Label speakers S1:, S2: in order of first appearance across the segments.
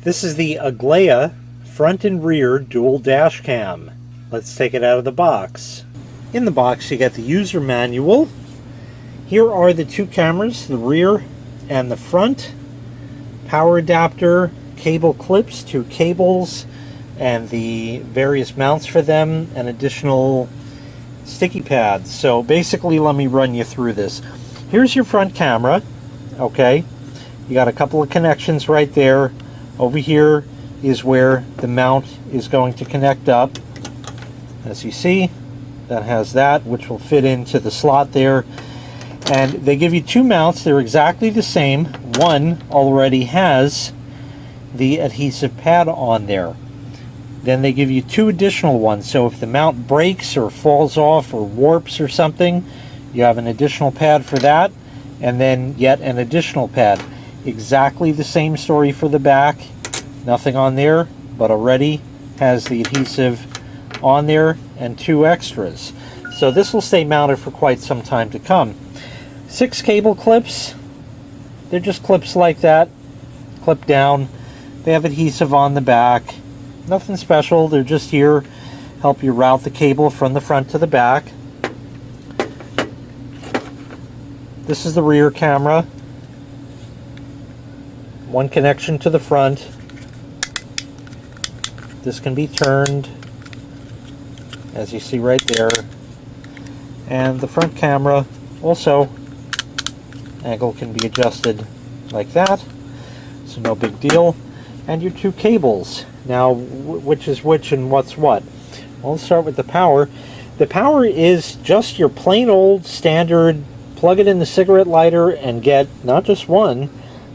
S1: This is the Aglaia front and rear dual dash cam. Let's take it out of the box. In the box you get the user manual. Here are the two cameras, the rear and the front. Power adapter, cable clips, two cables, and the various mounts for them, and additional sticky pads. So basically, let me run you through this. Here's your front camera. Okay, you got a couple of connections right there. Over here is where the mount is going to connect up. As you see, that has that, which will fit into the slot there. And they give you two mounts. They're exactly the same. One already has the adhesive pad on there. Then they give you two additional ones. So if the mount breaks or falls off or warps or something, you have an additional pad for that, and then yet an additional pad. Exactly the same story for the back. Nothing on there, but already has the adhesive on there and two extras. So this will stay mounted for quite some time to come. 6 cable clips. They're just clips like that, clip down. They have adhesive on the back. Nothing special. They're just here, help you route the cable from the front to the back. This is the rear camera. One connection to the front. This can be turned, as you see right there. And the front camera also, angle can be adjusted like that, so no big deal. And your two cables. Now, which is which and what's what? Well, let's start with the power. The power is just your plain old standard, plug it in the cigarette lighter and get not just one,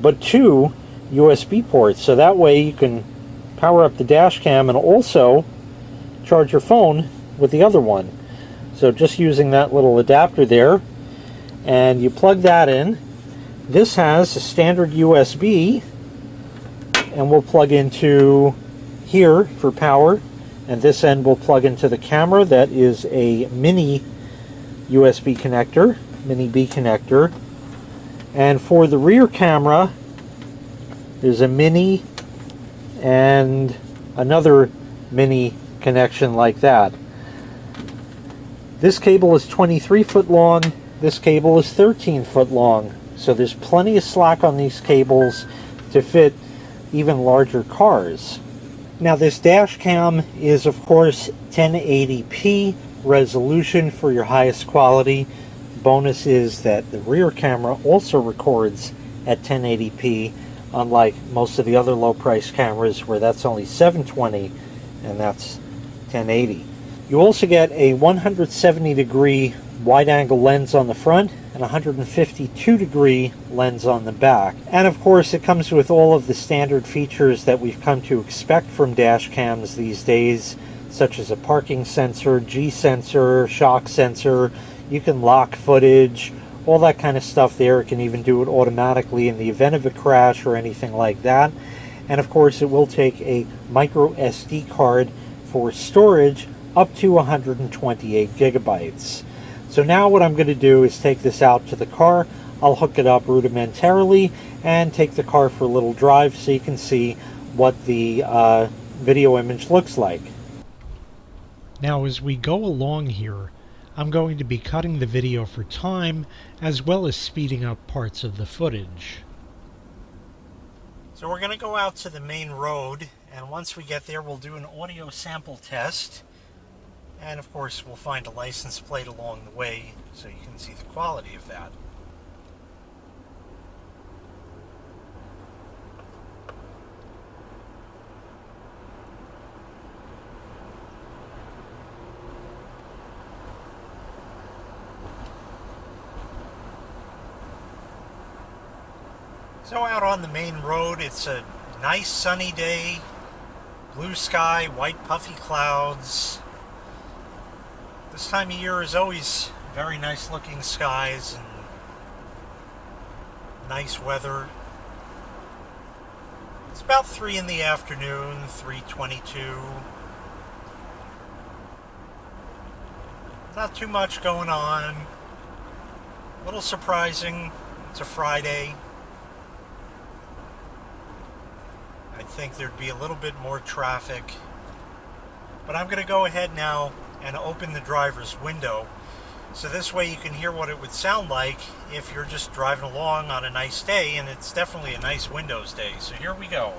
S1: but two USB ports. So that way you can power up the dash cam and also charge your phone with the other one. So just using that little adapter there, and you plug that in. This has a standard USB, and we'll plug into here for power, and this end will plug into the camera. That is a mini USB connector, mini B connector. And for the rear camera, there's a mini and another mini connection like that. This cable is 23 foot long, this cable is 13 foot long, so there's plenty of slack on these cables to fit even larger cars. Now this dash cam is of course 1080p resolution for your highest quality. Bonus is that the rear camera also records at 1080p, unlike most of the other low price cameras where that's only 720 and that's 1080. You also get a 170 degree wide angle lens on the front and 152 degree lens on the back. And of course it comes with all of the standard features that we've come to expect from dash cams these days, such as a parking sensor, G sensor, shock sensor. You can lock footage, all that kind of stuff there. It can even do it automatically in the event of a crash or anything like that. And of course it will take a microSD card for storage up to 128 gigabytes. So now what I'm going to do is take this out to the car. I'll hook it up rudimentarily and take the car for a little drive so you can see what the video image looks like.
S2: Now as we go along here, I'm going to be cutting the video for time as well as speeding up parts of the footage.
S1: So we're going to go out to the main road, and once we get there we'll do an audio sample test. And of course we'll find a license plate along the way so you can see the quality of that. So out on the main road, it's a nice sunny day, blue sky, white puffy clouds. This time of year is always very nice looking skies and nice weather. It's about 3 in the afternoon, 3:22. Not too much going on. A little surprising. It's a Friday. I think there'd be a little bit more traffic. But I'm going to go ahead now and open the driver's window, so this way you can hear what it would sound like if you're just driving along on a nice day, and it's definitely a nice Windows day. So here we go.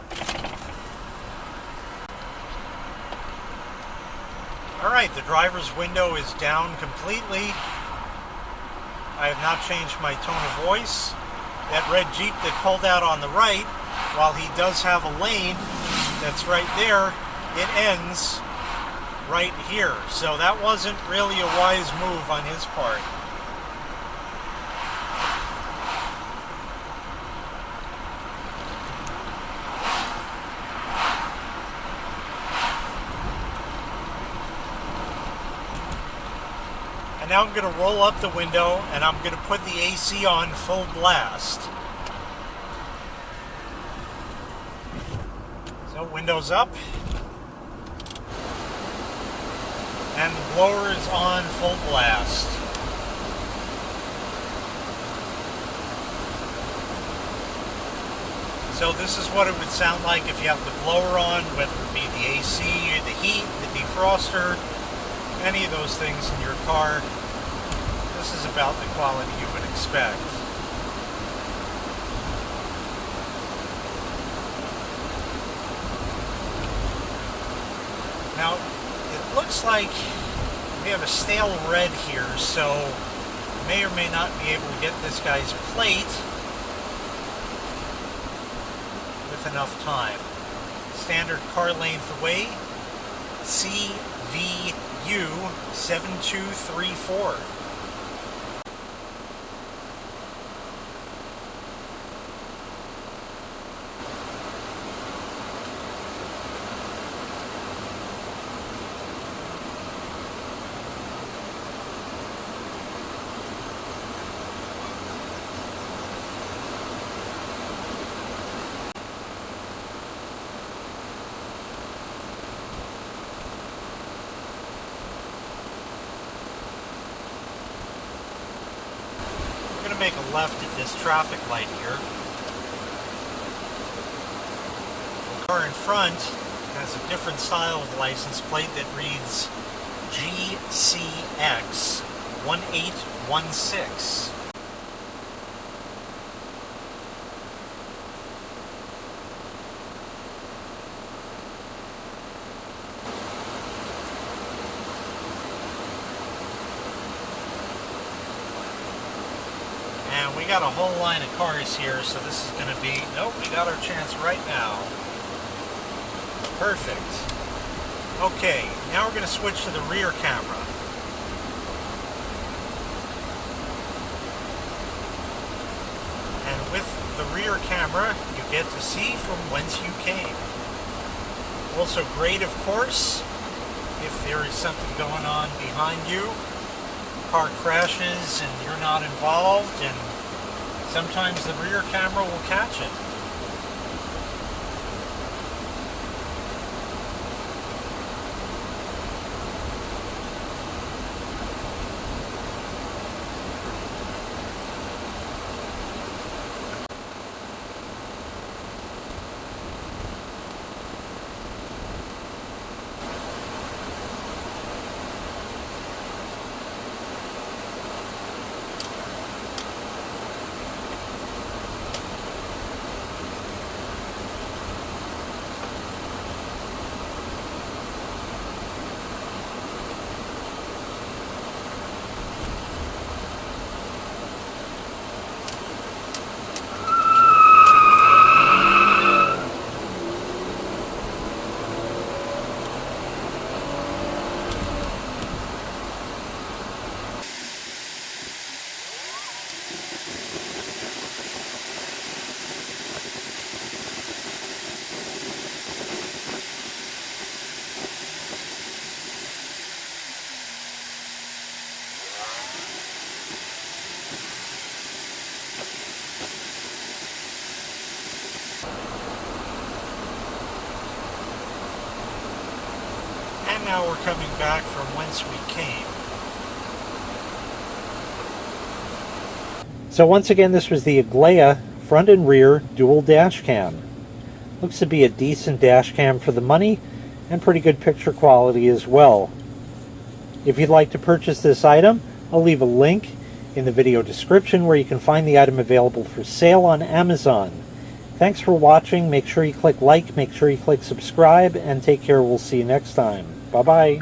S1: Alright, the driver's window is down completely. I have not changed my tone of voice. That red Jeep that pulled out on the right, while he does have a lane that's right there, it ends right here. So that wasn't really a wise move on his part. And now I'm going to roll up the window and I'm going to put the AC on full blast. So windows up. And the blower is on full blast. So this is what it would sound like if you have the blower on, whether it be the AC, the heat, the defroster, any of those things in your car. This is about the quality you would expect. Now, it looks like we have a stale red here, so may or may not be able to get this guy's plate with enough time. Standard car length away, CVU 7234. Make a left at this traffic light here. The car in front has a different style of license plate that reads GCX 1816. We got a whole line of cars here, so this is going to be... Nope, we got our chance right now. Perfect. Okay, now we're going to switch to the rear camera. And with the rear camera, you get to see from whence you came. Also great, of course, if there is something going on behind you. Car crashes and you're not involved, and sometimes the rear camera will catch it. Now we're coming back from whence we came. So once again, this was the Aglaia front and rear dual dash cam. Looks to be a decent dash cam for the money, and pretty good picture quality as well. If you'd like to purchase this item, I'll leave a link in the video description where you can find the item available for sale on Amazon. Thanks for watching. Make sure you click like, make sure you click subscribe, and take care. We'll see you next time. Bye-bye.